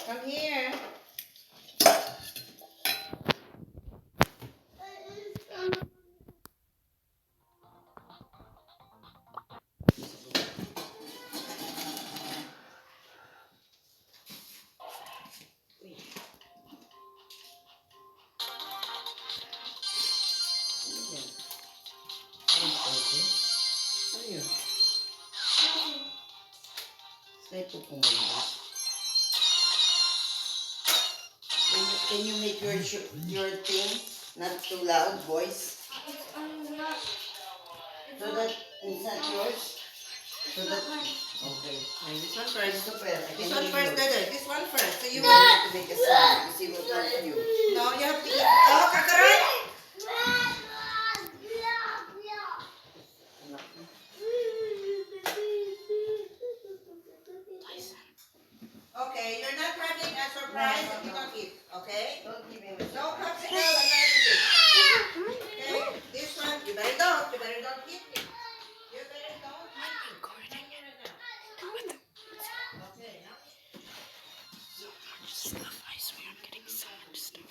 Come here. Ano yun? Say po po Can you make your thing not too loud, voice? So that it's not yours? So that, okay. This one first. This one first, Dada. This one first. So you have to make a sound. You see what works you. No, you have to eat. Oh, kakaroon! Okay, you're not having a surprise if you don't eat. Okay? Don't give me no popsicle and everything. Okay? This one, you better don't. You better don't eat it. You better don't eat it. Recording it right now. Okay, now. Stuff, I swear I'm getting so much stuff.